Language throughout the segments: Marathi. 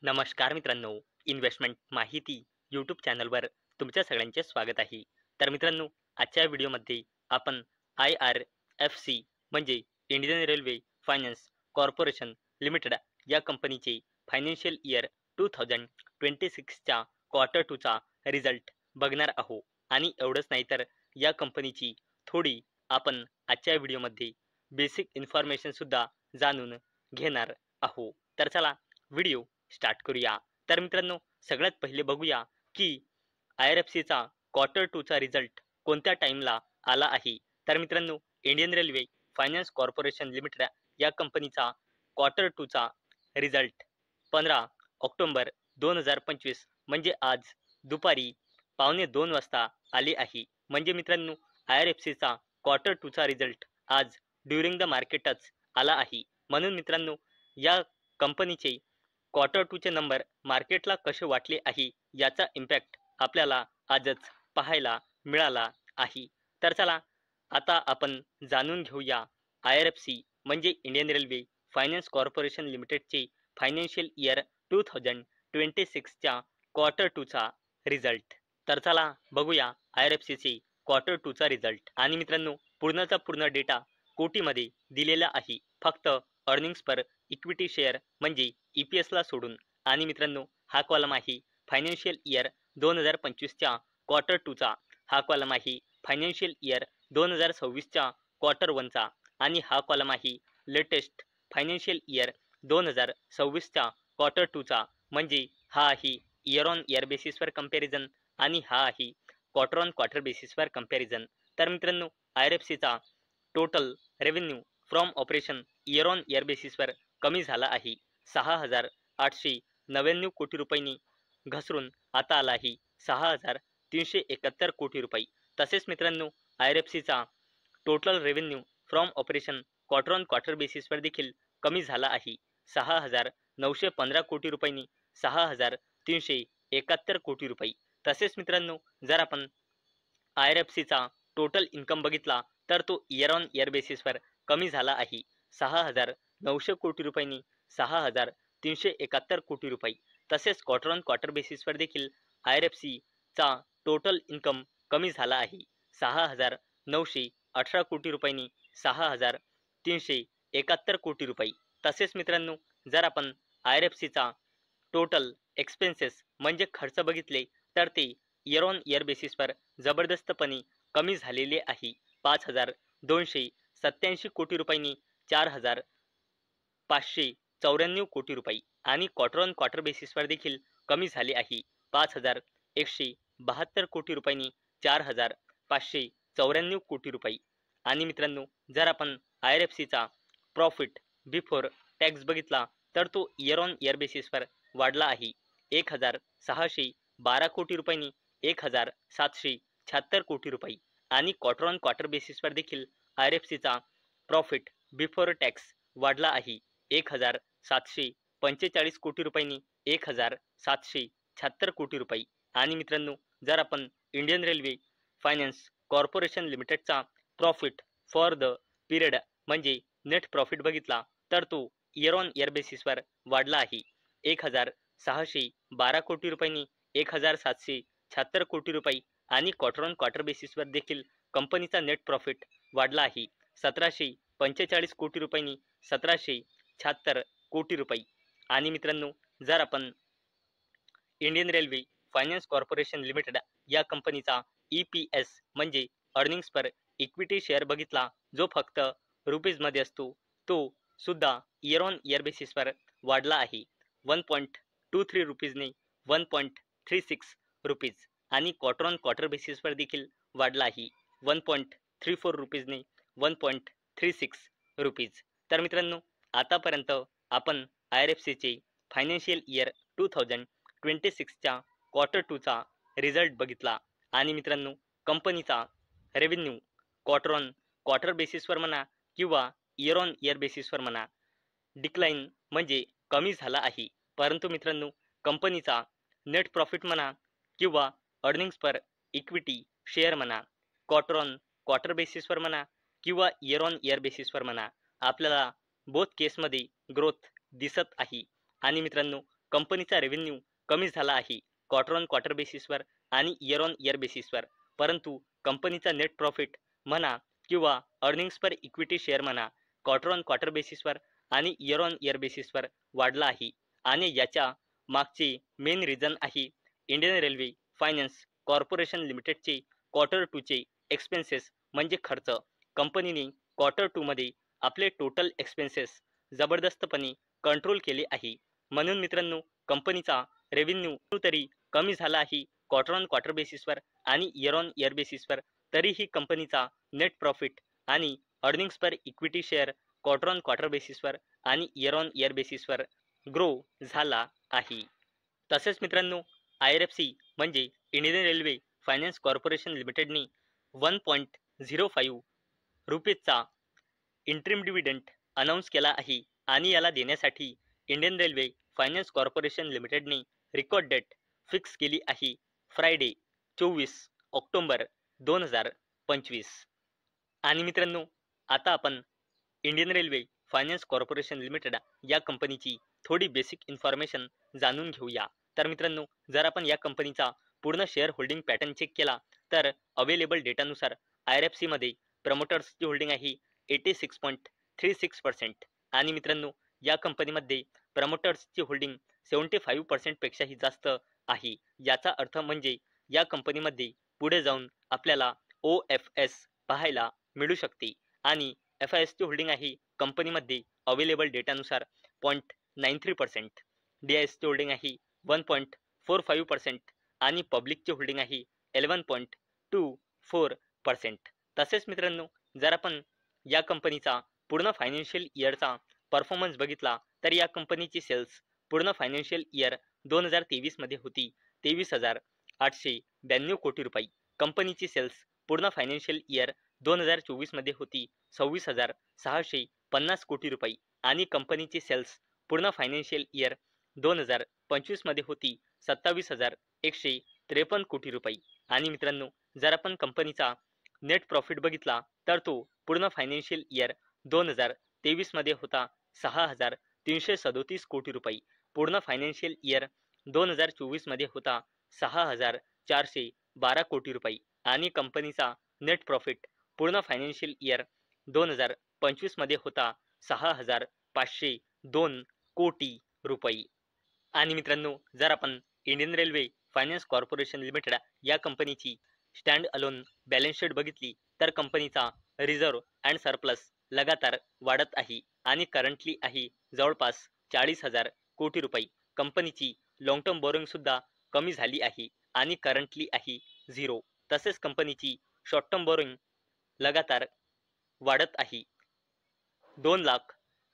नमस्कार मित्रांनो, इन्व्हेस्टमेंट माहिती यूट्यूब चॅनलवर तुमच्या सगळ्यांचे स्वागत आहे. तर मित्रांनो, आजच्या व्हिडिओमध्ये आपण IRFC म्हणजे Indian railway finance corporation limited या कंपनीचे फायनान्शियल इयर 2026च्या क्वार्टर 2चा रिझल्ट बघणार आहोत. आणि एवढंच नाही तर या कंपनीची थोडी आपण आजच्या व्हिडिओमध्ये बेसिक इन्फॉर्मेशन सुद्धा जाणून घेणार आहोत. तर चला व्हिडिओ स्टार्ट करूया. तर मित्रांनो, सगळ्यात पहिले बघूया की IRFCचा क्वार्टर 2चा रिझल्ट कोणत्या टाइमला आला आहे. तर मित्रांनो, Indian railway finance corporation limited या कंपनीचा क्वार्टर 2चा रिझल्ट 15 ऑक्टोबर 2025 म्हणजे आज दुपारी 1:15 वाजता आले आहे. म्हणजे मित्रांनो, IRFCचा क्वार्टर 2चा रिझल्ट आज ड्युरिंग द मार्केटच आला आहे. म्हणून मित्रांनो, या कंपनीचे क्वार्टर 2चे नंबर मार्केटला कसे वाटले आहे याचा इम्पॅक्ट आपल्याला आजच पाहायला मिळाला आहे. तर चला आता आपण जाणून घेऊया IRFC म्हणजे इंडियन रेल्वे फायनान्स कॉर्पोरेशन लिमिटेडचे फायनान्शियल इयर 2026च्या क्वार्टर 2चा रिझल्ट. तर चला बघूया IRFCचे क्वार्टर 2चा रिझल्ट. आणि मित्रांनो, पूर्णचा पूर्ण डेटा कोटीमध्ये दिलेला आहे, फक्त अर्निंग्स पर इक्विटी शेअर म्हणजे EPS ला सोडून. आणि मित्रांनो, हा कॉलम आहे फायनान्शियल इयर 2025च्या क्वार्टर 2चा, हा कॉलम आहे फायनान्शियल इयर 2026च्या क्वार्टर 1चा, आणि हा कॉलम आहे लेटेस्ट फायनान्शियल इयर 2026च्या क्वार्टर 2चा. म्हणजे हा आहे इयर ऑन इयर बेसिसवर कंपॅरिझन आणि हा आहे क्वार्टर ऑन क्वार्टर बेसिसवर कंपॅरिझन. तर मित्रांनो, IRFCचा total revenue from operation year on year बेसिसवर कमी झाला आहे. 6,899 कोटी रुपयांनी घसरून आता आला आहे 6,371 कोटी रुपये. तसेच मित्रांनो, IRFCचा total revenue from operation quarter on quarter बेसिसवर देखील कमी झाला आहे. 6,915 कोटी रुपयांनी 6,371 कोटी रुपये. तसेच मित्रांनो, जर आपण IRFCचा टोटल इन्कम बघितला तर तो इयर ऑन इयर बेसिसवर कमी झाला आहे. 6,900 कोटी रुपयांनी 6,371 कोटी रुपये. तसेच क्वार्टर ऑन क्वार्टर बेसिसवर देखील IRFCचा टोटल इन्कम कमी झाला आहे. 6,918 कोटी रुपयांनी 6,371 कोटी रुपये. तसेच मित्रांनो, जर आपण IRFCचा टोटल एक्सपेन्सेस म्हणजे खर्च बघितले तर ते इयर ऑन इयर बेसिसवर जबरदस्तपणे कमी झालेले आहे. 5,287 कोटी रुपयांनी 4,594 कोटी रुपये. आणि क्वार्टर ऑन क्वार्टर बेसिसवर देखील कमी झाले आहे. 5,172 कोटी रुपयांनी 4,594 कोटी रुपये. आणि मित्रांनो, जर आपण IRFCचा प्रॉफिट बिफोर टॅक्स बघितला तर तो इयर ऑन इयर बेसिसवर वाढला आहे. 1,612 कोटी रुपयांनी 1,776 कोटी रुपये. आणि क्वार्टर ऑन क्वार्टर बेसिसवर देखील IRFCचा प्रॉफिट बिफोर टॅक्स वाढला आहे. 1,745 कोटी रुपयांनी 1,776 कोटी रुपये. आणि मित्रांनो, जर आपण इंडियन रेल्वे फायनान्स कॉर्पोरेशन लिमिटेडचा प्रॉफिट फॉर द पिरियड म्हणजे नेट प्रॉफिट बघितला तर तो इयर ऑन इयर बेसिसवर वाढला आहे. 1,612 कोटी रुपयांनी 1,776 कोटी रुपये. आणि क्वार्टर ऑन क्वार्टर बेसिसवर देखील कंपनीचा नेट प्रॉफिट वाढला आहे. 1,745 कोटी रुपयांनी 1,776 कोटी रुपये. आणि मित्रांनो, जर आपण Indian railway finance corporation limited या कंपनीचा EPS म्हणजे अर्निंग्स पर इक्विटी शेअर बघितला, जो फक्त रुपीजमध्ये असतो, तो सुद्धा इयर ऑन इयर बेसिसवर वाढला आहे. 1.23 रुपीजने 1.36 रुपीज. आणि क्वार्टर ऑन क्वार्टर बेसिसवर देखील वाढला आहे. 1.34 रुपीजने 1.36 रुपीज. तर मित्रांनो, आतापर्यंत आपण IRFCचे फायनान्शियल इयर 2026च्या क्वार्टर 2चा रिझल्ट बघितला. आणि मित्रांनो, कंपनीचा रेव्हेन्यू क्वार्टर ऑन क्वार्टर बेसिसवर म्हणा किंवा इयर ऑन इयर बेसिसवर म्हणा डिक्लाइन म्हणजे कमी झाला आहे. परंतु मित्रांनो, कंपनीचा नेट प्रॉफिट म्हणा किंवा अर्निंग्स पर इक्विटी शेअर म्हणा क्वार्टर ऑन क्वार्टर बेसिसवर म्हणा किंवा इयर ऑन इयर बेसिसवर म्हणा, आपल्याला बोथ केसमध्ये ग्रोथ दिसत आहे. आणि मित्रांनो, कंपनीचा रेव्हेन्यू कमी झाला आहे क्वार्टर ऑन क्वार्टर बेसिसवर आणि इयर ऑन इयर बेसिसवर, परंतु कंपनीचा नेट प्रॉफिट म्हणा किंवा अर्निंग्स पर इक्विटी शेअर म्हणा क्वार्टर ऑन क्वार्टर बेसिसवर आणि इयर ऑन इयर बेसिसवर वाढला आहे. आणि याच्या मागचे मेन रिझन आहे इंडियन रेल्वे फायनान्स कॉर्पोरेशन लिमिटेडचे क्वार्टर टूचे एक्सपेन्सेस म्हणजे खर्च. कंपनीने क्वार्टर टूमध्ये आपले टोटल एक्सपेन्सेस जबरदस्तपणे कंट्रोल केले आहे. म्हणून मित्रांनो, कंपनीचा रेव्हेन्यू तरी कमी झाला आहे क्वार्टर ऑन क्वार्टर बेसिसवर आणि इयर ऑन इयर बेसिसवर, तरीही कंपनीचा नेट प्रॉफिट आणि earnings per equity share quarter on quarter बेसिसवर आणि इयर ऑन इयर बेसिसवर ग्रो झाला आहे. तसेच मित्रांनो, IRFC म्हणजे इंडियन रेल्वे फायनान्स कॉर्पोरेशन लिमिटेडने 1.05 रुपीजचा इंटरिम डिव्हिडंड अनाऊन्स केला आहे आणि याला देण्यासाठी इंडियन रेल्वे फायनान्स कॉर्पोरेशन लिमिटेडने रेकॉर्ड डेट फिक्स केली आहे फ्रायडे 24 ऑक्टोबर 2025. आणि मित्रांनो, आता आपण Indian railway finance corporation limited या कंपनीची थोडी बेसिक इन्फॉर्मेशन जाणून घेऊया. तर मित्रांनो, जर आपण या कंपनीचा पूर्ण शेअर होल्डिंग पॅटर्न चेक केला तर अवेलेबल डेटानुसार IRFC मध्ये प्रमोटर्सची होल्डिंग आहे 86.36% आणि मित्रांनो, या कंपनीमध्ये प्रमोटर्सची होल्डिंग 75% पेक्षाही जास्त आहे. याचा अर्थ म्हणजे या कंपनीमध्ये पुढे जाऊन आपल्याला OFS पाहायला मिळू शकते आणि FISची होल्डिंग आहे कंपनीमध्ये अवेलेबल डेटानुसार 0.93%, DISची होल्डिंग आहे 1.45% आणि पब्लिकची होल्डिंग आहे 11.24%. तसेच मित्रांनो, जर आपण या कंपनीचा पूर्ण फायनान्शियल इयरचा परफॉर्मन्स बघितला तर या कंपनीची सेल्स पूर्ण फायनान्शियल इयर 2023 मध्ये होती 23,892 कोटी रुपये. कंपनीची सेल्स पूर्ण फायनान्शियल इयर 2024 मध्ये होती 26,650 कोटी रुपये आणि कंपनीची सेल्स पूर्ण फायनान्शियल इयर 2025 मध्ये होती 27,153 कोटी रुपये. आणि मित्रांनो, जर आपण कंपनीचा नेट प्रॉफिट बघितला तर तो पूर्ण फायनान्शियल इयर 2023 मध्ये होता 6,337 कोटी रुपये. पूर्ण फायनान्शियल इयर 2024 मध्ये होता 6,412 कोटी रुपये आणि कंपनीचा नेट प्रॉफिट पूर्ण फायनान्शियल इयर 2025 मध्ये होता 6,502 कोटी रुपये. आणि मित्रांनो, जर आपण Indian railway finance corporation limited या कंपनीची स्टँड अलोन बॅलन्स शीट बघितली तर कंपनीचा रिझर्व अँड सरप्लस लगातार वाढत आहे आणि करंटली आहे जवळपास 40,000 कोटी रुपये. कंपनीची लॉंग टर्म बोरोइंग सुद्धा कमी झाली आहे आणि करंटली आहे 0. तसेच कंपनीची शॉर्ट टर्म बोरोइंग लगातार वाढत आहे. 2 लाख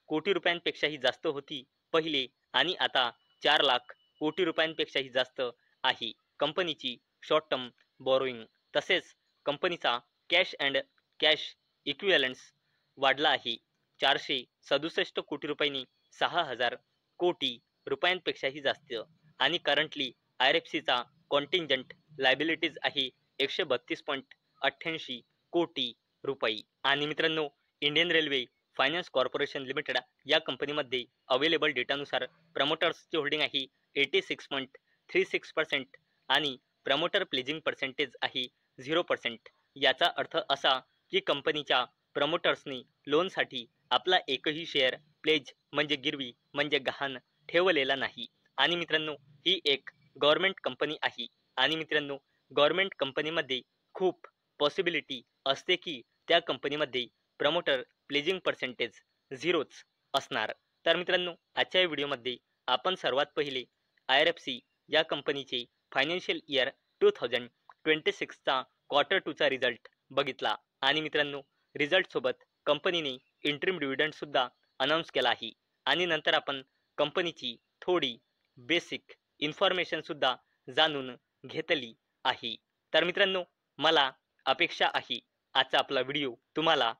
कोटी रुपयांपेक्षाही जास्त होती पहिले आणि आता 4 लाख कोटी रुपयांपेक्षाही जास्त आहे कंपनीची शॉर्ट टर्म बोरोइंग. तसेच कंपनीचा कॅश अँड कॅश इक्विव्हॅलंट्स वाढला आहे 467 कोटी रुपयांनी 6,000 कोटी रुपयांपेक्षाही जास्त आणि करंटली IRFCचा कॉन्टिंजंट लायबिलिटीज आहे 132.88 कोटी रुपये. आणि मित्रांनो, Indian railway finance corporation limited या कंपनीमध्ये अवेलेबल डेटानुसार प्रमोटर्सची होल्डिंग आहे 86.36% आणि प्रमोटर प्लेजिंग पर्सेंटेज आहे 0%. याचा अर्थ असा की कंपनीच्या प्रमोटर्सनी लोनसाठी आपला एकही शेअर प्लेज म्हणजे गिरवी म्हणजे गहाण ठेवलेला नाही. आणि मित्रांनो, ही एक गव्हर्नमेंट कंपनी आहे आणि मित्रांनो, गव्हर्नमेंट कंपनीमध्ये खूप पॉसिबिलिटी असते की त्या कंपनीमध्ये प्रमोटर प्लेजिंग पर्सेंटेज 0च असणार. तर मित्रांनो, आजच्या या व्हिडिओमध्ये आपण सर्वात पहिले IRFC या कंपनीचे फायनान्शियल इयर 2026चा क्वार्टर 2चा रिझल्ट बघितला आणि मित्रांनो, रिझल्ट सोबत कंपनीने इंटरिम डिव्हिडंड सुद्धा अनाऊन्स केला आहे आणि नंतर आपण कंपनीची थोडी बेसिक इन्फॉर्मेशन सुद्धा जाणून घेतली आहे. तर मित्रांनो, मला अपेक्षा आहे आजचा आपला व्हिडिओ तुम्हाला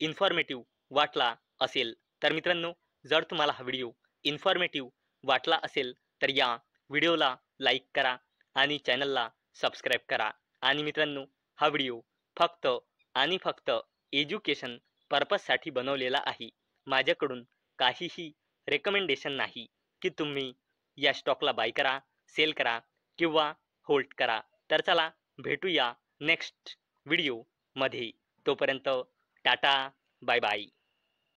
इन्फॉर्मेटिव्ह वाटला असेल. तर मित्रांनो, जर तुम्हाला हा व्हिडिओ इन्फॉर्मेटिव्ह वाटला असेल तर या व्हिडिओला लाईक करा आणि चॅनलला सबस्क्राईब करा. आणि मित्रांनो, हा व्हिडिओ फक्त आणि फक्त एज्युकेशन पर्पजसाठी बनवलेला आहे. माझ्याकडून काहीही रेकमेंडेशन नाही की तुम्ही या स्टॉकला बाय करा, सेल करा किंवा होल्ड करा. तर चला भेटूया नेक्स्ट व्हिडिओमध्ये. तोपर्यंत टाटा, बाय बाय.